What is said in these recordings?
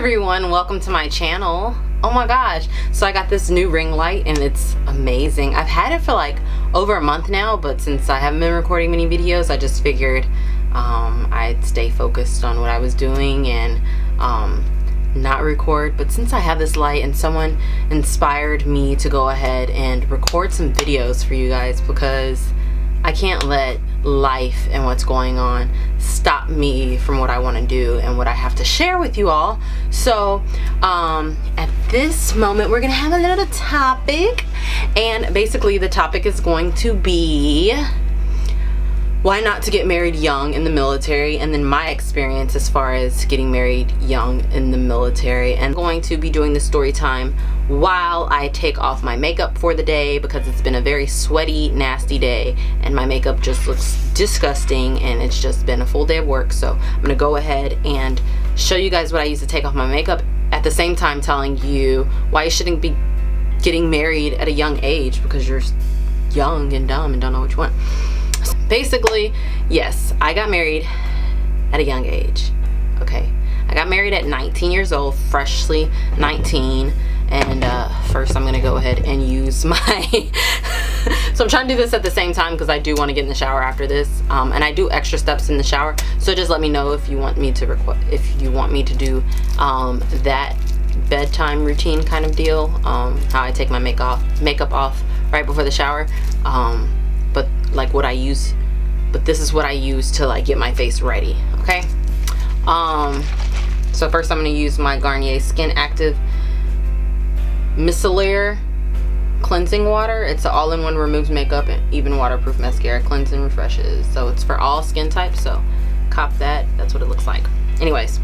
everyone, welcome to my channel. Oh my gosh, so I got this new ring light and it's amazing. I've had it for like over a month now, but since I haven't been recording many videos, I just figured I'd stay focused on what I was doing and not record. But since I have this light and someone inspired me to go ahead and record some videos for you guys, because I can't let life and what's going on stop me from what I want to do and what I have to share with you all. So at this moment we're gonna have a little topic, and basically the topic is going to be why not to get married young in the military, and then my experience as far as getting married young in the military. And I'm going to be doing the story time while I take off my makeup for the day, because it's been a very sweaty, nasty day and my makeup just looks disgusting and it's just been a full day of work. So I'm gonna go ahead and show you guys what I use to take off my makeup, at the same time telling you why you shouldn't be getting married at a young age, because you're young and dumb and don't know what you want. Basically, yes, I got married at a young age. Okay, I got married at 19 years old, freshly 19. And first I'm gonna go ahead and use my so I'm trying to do this at the same time because I do want to get in the shower after this, and I do extra steps in the shower, so just let me know if you want me to do that bedtime routine kind of deal, how I take my makeup off right before the shower, but like what I use, but this is what I use to like get my face ready. Okay, so first I'm going to use my Garnier Skin Active Micellar Cleansing Water. It's an all-in-one, removes makeup and even waterproof mascara, cleanses and refreshes. So it's for all skin types, so cop that. That's what it looks like. Anyways,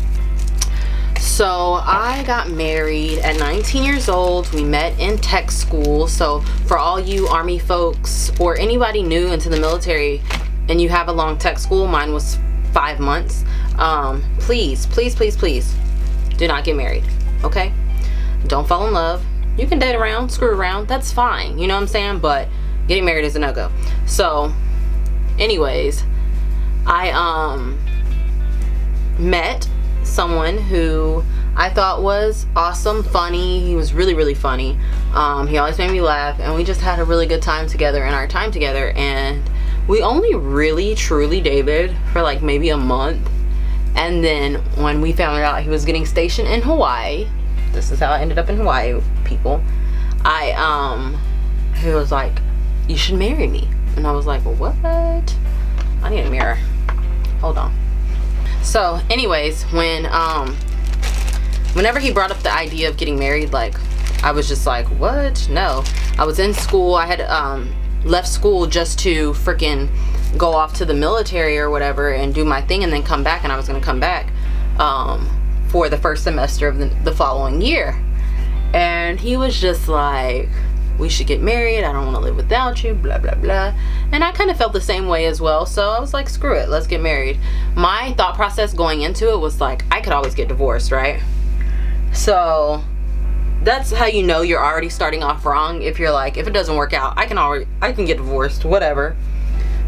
so I got married at 19 years old. We met in tech school. So for all you Army folks or anybody new into the military and you have a long tech school, mine was 5 months, please do not get married. Okay, don't fall in love. You can date around, screw around, that's fine, you know what I'm saying, but getting married is a no-go. So anyways, I met someone who I thought was awesome, funny. He was really funny. He always made me laugh, and we just had a really good time together in our time together. And we only really truly dated for like maybe a month, and then when we found out he was getting stationed in Hawaii, this is how I ended up in Hawaii, people, he was like, you should marry me. And I was like, what? I need a mirror, hold on. So anyways, whenever he brought up the idea of getting married, like, I was just like, what? No. I was in school. I had left school just to freaking go off to the military or whatever and do my thing and then come back, and I was going to come back for the first semester of the following year. And he was just like, we should get married, I don't want to live without you, blah blah blah. And I kind of felt the same way as well, so I was like, screw it, let's get married. My thought process going into it was like, I could always get divorced, right? So that's how you know you're already starting off wrong. If you're like, if it doesn't work out, I can get divorced, whatever.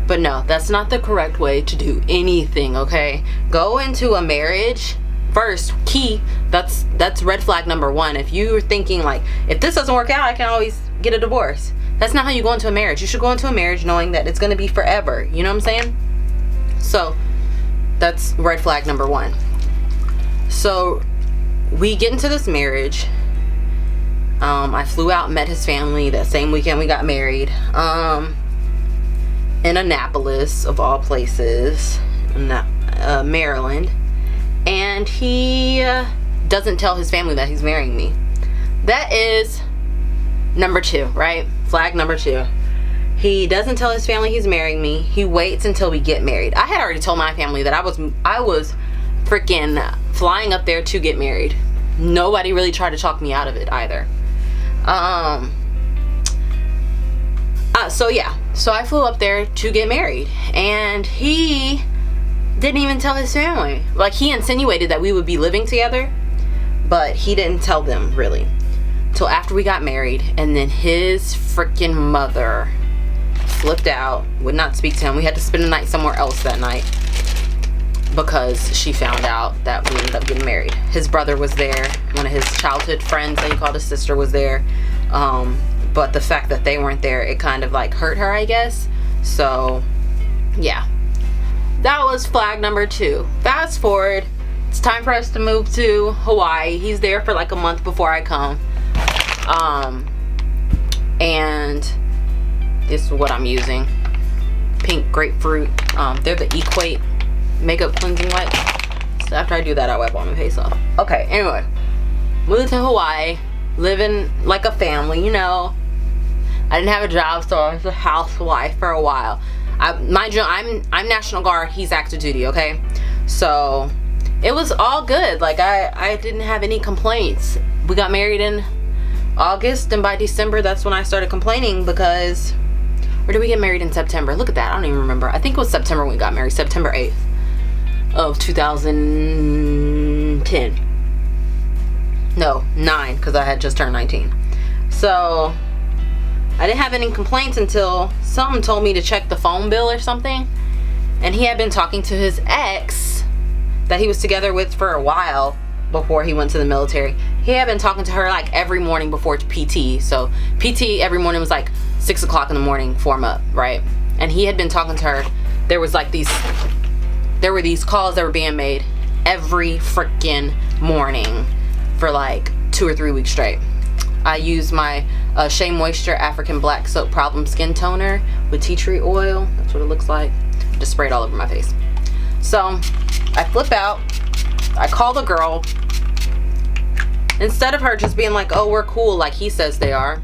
But no, that's not the correct way to do anything. Okay, go into a marriage first, key, that's red flag number one. If you're thinking like, if this doesn't work out, I can always get a divorce, that's not how you go into a marriage. You should go into a marriage knowing that it's going to be forever, you know what I'm saying? So that's red flag number one. So we get into this marriage. I flew out, met his family that same weekend we got married, in Annapolis of all places, in Maryland. And he doesn't tell his family that he's marrying me. That is number two, right? Flag number two. He doesn't tell his family he's marrying me. He waits until we get married. I had already told my family that I was freaking flying up there to get married. Nobody really tried to talk me out of it either. So yeah, so I flew up there to get married, and he didn't even tell his family. Like, he insinuated that we would be living together, but he didn't tell them really till after we got married. And then his freaking mother flipped out, would not speak to him. We had to spend the night somewhere else that night. because she found out that we ended up getting married. His brother was there. One of his childhood friends that he called his sister was there. But the fact that they weren't there, it kind of like hurt her, I guess. So yeah, that was flag number 2. Fast forward, it's time for us to move to Hawaii. He's there for like a month before I come. And this is what I'm using. Pink grapefruit. They're the Equate makeup cleansing wipes. So after I do that, I wipe all my face off. Okay, anyway, moved to Hawaii, living like a family, you know. I didn't have a job, so I was a housewife for a while. Mind you, I'm National Guard, he's active duty, okay? So it was all good. Like I didn't have any complaints. We got married in August, and by December that's when I started complaining because, or did we get married in September? Look at that, I don't even remember. I think it was September when we got married, September 8th of 2010. No, 9, because I had just turned 19. So I didn't have any complaints until someone told me to check the phone bill or something, and he had been talking to his ex that he was together with for a while before he went to the military. He had been talking to her like every morning before PT. So PT every morning was like 6 o'clock in the morning, form up, right? And he had been talking to her. There were these calls that were being made every freaking morning for like 2 or 3 weeks straight. I use my Shea Moisture African Black Soap Problem Skin Toner with tea tree oil. That's what it looks like. Just spray it all over my face. So I flip out. I call the girl. Instead of her just being like, oh, we're cool like he says they are,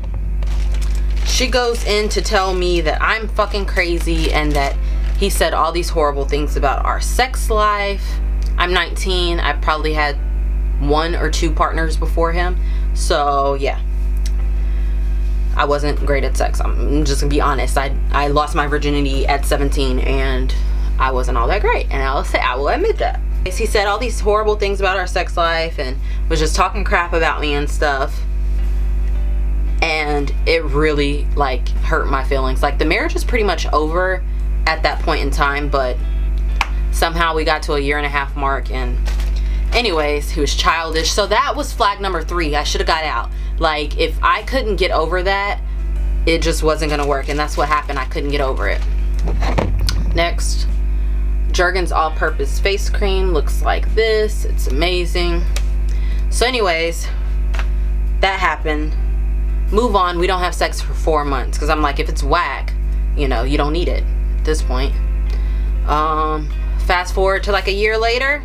she goes in to tell me that I'm fucking crazy and that he said all these horrible things about our sex life. I'm 19. I've probably had 1 or 2 partners before him. So yeah, I wasn't great at sex. I'm just gonna be honest. I lost my virginity at 17 and I wasn't all that great, and I will admit that. He said all these horrible things about our sex life and was just talking crap about me and stuff, and it really like hurt my feelings. Like the marriage was pretty much over at that point in time, but somehow we got to a 1.5 year mark, and anyways, he was childish. So that was flag number 3. I should have got out. Like if I couldn't get over that, it just wasn't gonna work, and that's what happened. I couldn't get over it. Next, Jergens all-purpose face cream looks like this. It's amazing. So anyways, that happened. Move on. We don't have sex for 4 months because I'm like, if it's whack, you know, you don't need it at this point. Fast forward to like a year later.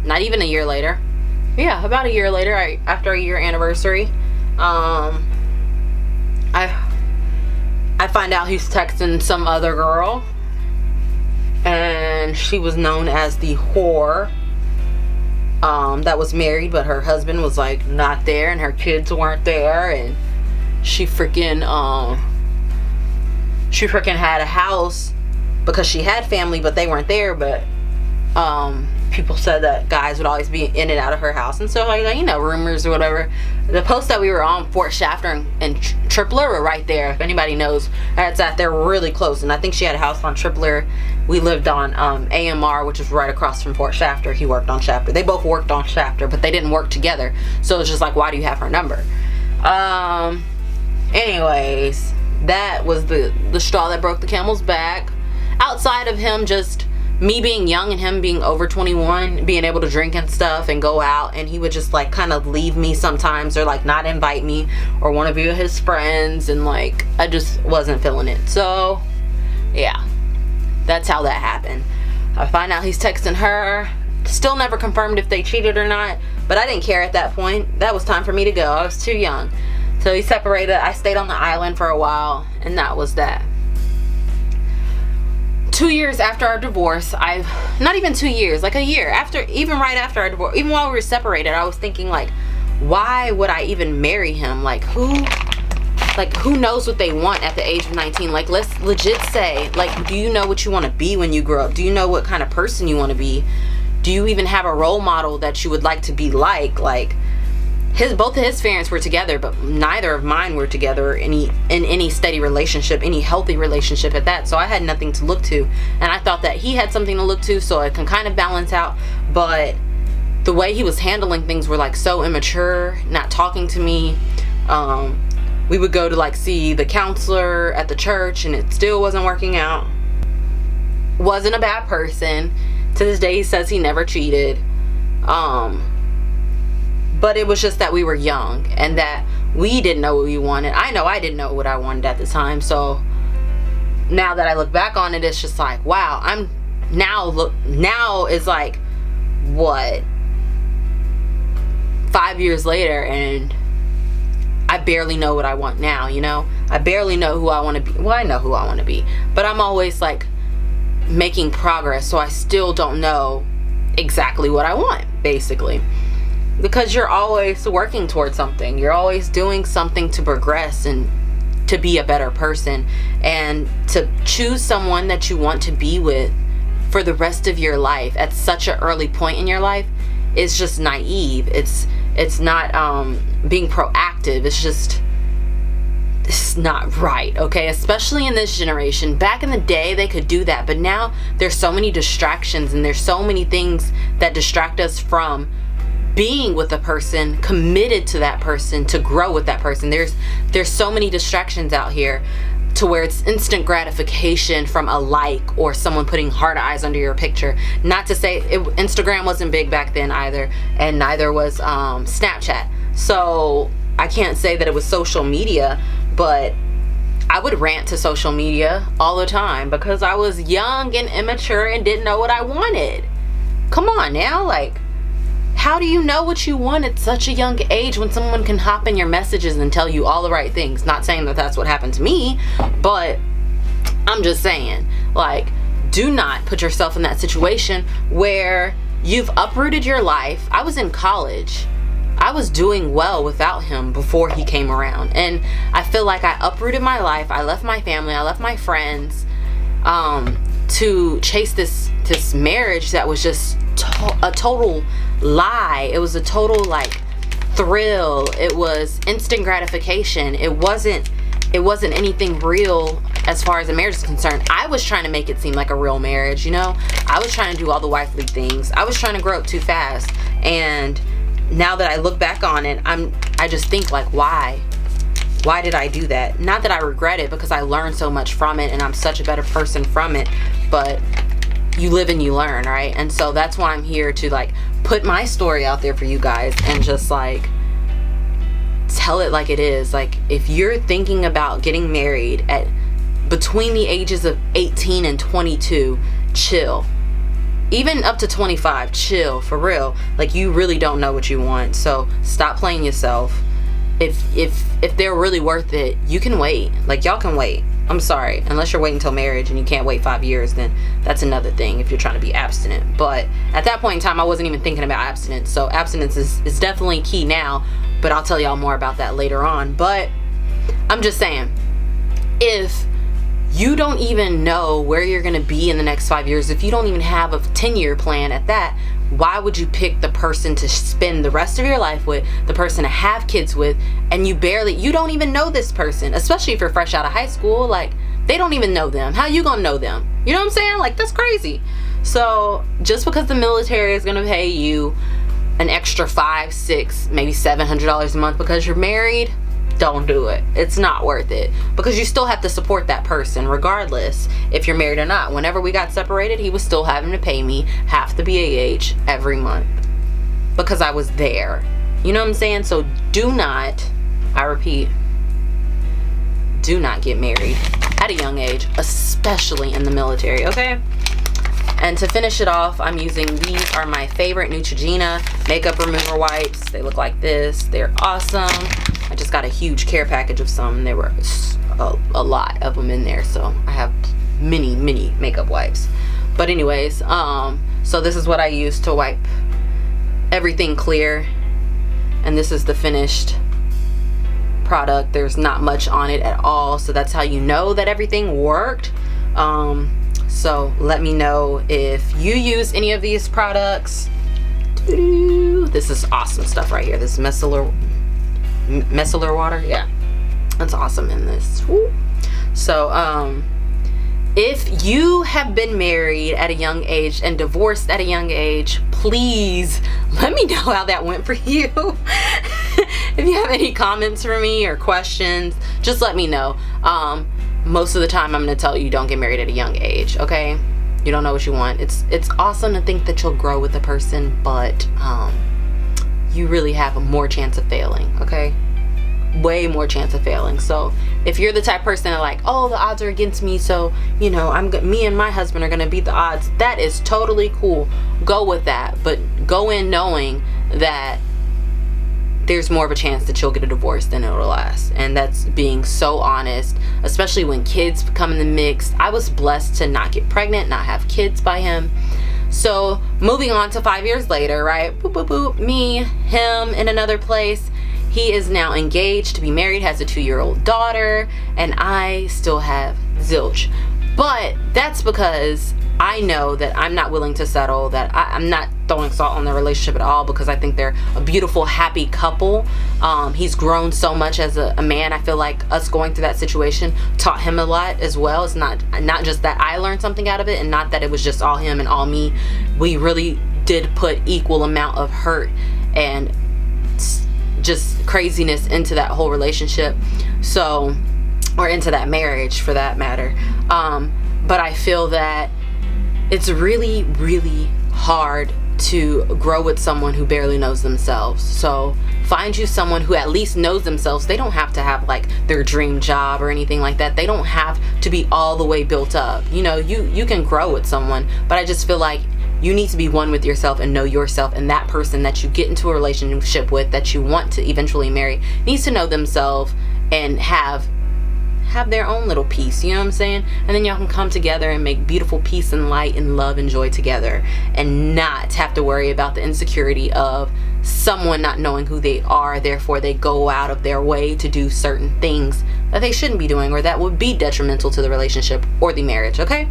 Not even a year later. Yeah, about a year later, after a year anniversary, I find out he's texting some other girl, and she was known as the whore that was married, but her husband was like not there, and her kids weren't there, and she freaking had a house because she had family, but they weren't there. But people said that guys would always be in and out of her house, and so like, you know, rumors or whatever. The post that we were on, Fort Shafter and Tripler, were right there. If anybody knows, it's at there really close. And I think she had a house on Tripler. We lived on AMR, which is right across from Fort Shafter. He worked on Shafter. They both worked on Shafter, but they didn't work together. So it's just like, why do you have her number? Anyways, that was the straw that broke the camel's back. Outside of him just me being young and him being over 21, being able to drink and stuff and go out, and he would just like kind of leave me sometimes, or like not invite me or want to be with his friends, and like I just wasn't feeling it. So yeah, that's how that happened. I find out he's texting her. Still never confirmed if they cheated or not, but I didn't care at that point. That was time for me to go. I was too young. So he separated. I stayed on the island for a while, and that was that. 2 years after our divorce, not even 2 years, like a year after, even right after our divorce, even while we were separated, I was thinking like, why would I even marry him? Like who knows what they want at the age of 19? Like, let's legit say, like, do you know what you want to be when you grow up? Do you know what kind of person you want to be? Do you even have a role model that you would like to be like? Like, both of his parents were together, but neither of mine were together in any steady relationship, any healthy relationship at that. So I had nothing to look to, and I thought that he had something to look to, so it can kind of balance out. But the way he was handling things were like so immature, not talking to me. We would go to like see the counselor at the church, and it still wasn't working out. Wasn't a bad person. To this day, he says he never cheated. But it was just that we were young and that we didn't know what we wanted. I know I didn't know what I wanted at the time. So now that I look back on it, it's just like, wow, now is like, what, 5 years later, and I barely know what I want now, you know? I barely know who I want to be. Well, I know who I want to be, but I'm always like making progress, so I still don't know exactly what I want, basically. Because you're always working towards something. You're always doing something to progress and to be a better person. And to choose someone that you want to be with for the rest of your life at such an early point in your life is just naive. It's not being proactive. It's not right, okay? Especially in this generation. Back in the day, they could do that, but now there's so many distractions, and there's so many things that distract us from being with a person, committed to that person, to grow with that person. There's so many distractions out here to where it's instant gratification from a like or someone putting heart eyes under your picture. Not to say Instagram wasn't big back then either, and neither was Snapchat. So I can't say that it was social media, but I would rant to social media all the time because I was young and immature and didn't know what I wanted. Come on now, like, how do you know what you want at such a young age when someone can hop in your messages and tell you all the right things? Not saying that that's what happened to me, but I'm just saying, like, do not put yourself in that situation where you've uprooted your life. I was in college. I was doing well without him before he came around. And I feel like I uprooted my life. I left my family. I left my friends to chase this marriage that was just a total lie. It was a total like thrill. It was instant gratification. It wasn't anything real as far as a marriage is concerned. I was trying to make it seem like a real marriage, you know? I was trying to do all the wifely things. I was trying to grow up too fast. And now that I look back on it, I just think like, why did I do that? Not that I regret it, because I learned so much from it and I'm such a better person from it, but you live and you learn, right? And so that's why I'm here to like put my story out there for you guys and just like tell it like it is. Like, if you're thinking about getting married at between the ages of 18 and 22, chill. Even up to 25, chill, for real. Like, you really don't know what you want, so stop playing yourself. If they're really worth it, you can wait. Like, y'all can wait. I'm sorry, unless you're waiting until marriage and you can't wait 5 years, then that's another thing if you're trying to be abstinent. But at that point in time, I wasn't even thinking about abstinence. So abstinence is definitely key now, but I'll tell y'all more about that later on. But I'm just saying, if you don't even know where you're going to be in the next 5 years, if you don't even have a 10-year plan at that, why would you pick the person to spend the rest of your life with, the person to have kids with, and you don't even know this person, especially if you're fresh out of high school? Like, they don't even know them. How you gonna know them? You know what I'm saying? Like, that's crazy. So just because the military is gonna pay you an extra $500, $600, maybe $700 a month because you're married, don't do it. It's not worth it, because you still have to support that person regardless if you're married or not. Whenever we got separated, he was still having to pay me half the BAH every month because I was there. You know what I'm saying? So do not, I repeat, do not get married at a young age, especially in the military, okay? And to finish it off, I'm using, these are my favorite Neutrogena makeup remover wipes. They look like this. They're awesome. I just got a huge care package of some. There were a lot of them in there, so I have many makeup wipes. But anyways, so this is what I use to wipe everything clear, and this is the finished product. There's not much on it at all, so that's how you know that everything worked. So let me know if you use any of these products. This is awesome stuff right here. This micellar water. Yeah, that's awesome in this. Woo. So if you have been married at a young age and divorced at a young age, please let me know how that went for you. If you have any comments for me or questions, just let me know. Most of the time I'm going to tell you don't get married at a young age, okay? You don't know what you want. It's awesome to think that you'll grow with a person, but you really have a more chance of failing, okay? Way more chance of failing. So if you're the type of person that like, oh, the odds are against me, so you know, me and my husband are gonna beat the odds, that is totally cool. Go with that, but go in knowing that there's more of a chance that you'll get a divorce than it'll last. And that's being so honest, especially when kids come in the mix. I was blessed to not get pregnant, not have kids by him. So moving on to 5 years later, right? Boop, boop, boop. Me, him in another place. He is now engaged to be married, has a 2-year-old daughter, and I still have zilch. But that's because I know that I'm not willing to settle, that I'm not throwing salt on the relationship at all, because I think they're a beautiful, happy couple. He's grown so much as a man. I feel like us going through that situation taught him a lot as well. It's not just that I learned something out of it, and not that it was just all him and all me. We really did put equal amount of hurt and just craziness into that whole relationship, so, or into that marriage for that matter. But I feel that it's really, really hard to grow with someone who barely knows themselves. So find you someone who at least knows themselves. They don't have to have like their dream job or anything like that. They don't have to be all the way built up. You know, you can grow with someone, but I just feel like you need to be one with yourself and know yourself, and that person that you get into a relationship with, that you want to eventually marry, needs to know themselves and have their own little peace, you know what I'm saying? And then y'all can come together and make beautiful peace and light and love and joy together, and not have to worry about the insecurity of someone not knowing who they are, therefore they go out of their way to do certain things that they shouldn't be doing, or that would be detrimental to the relationship or the marriage, okay?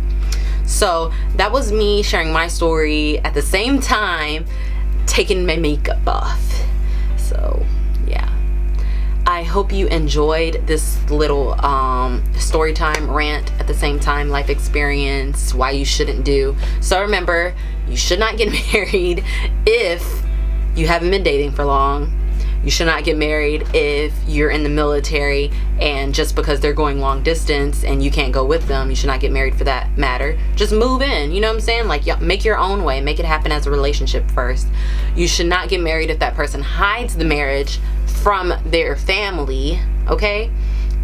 So that was me sharing my story, at the same time taking my makeup off. So yeah, I hope you enjoyed this little story time rant, at the same time life experience, why you shouldn't do. So remember, you should not get married if you haven't been dating for long. You should not get married if you're in the military, and just because they're going long distance and you can't go with them, you should not get married for that matter. Just move in, you know what I'm saying? Like, make your own way, make it happen as a relationship first. You should not get married if that person hides the marriage from their family, okay?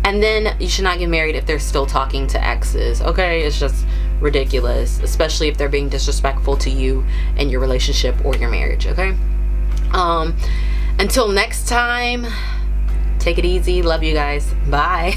And then you should not get married if they're still talking to exes, okay? It's just ridiculous, especially if they're being disrespectful to you and your relationship or your marriage, okay? Until next time, take it easy. Love you guys. Bye.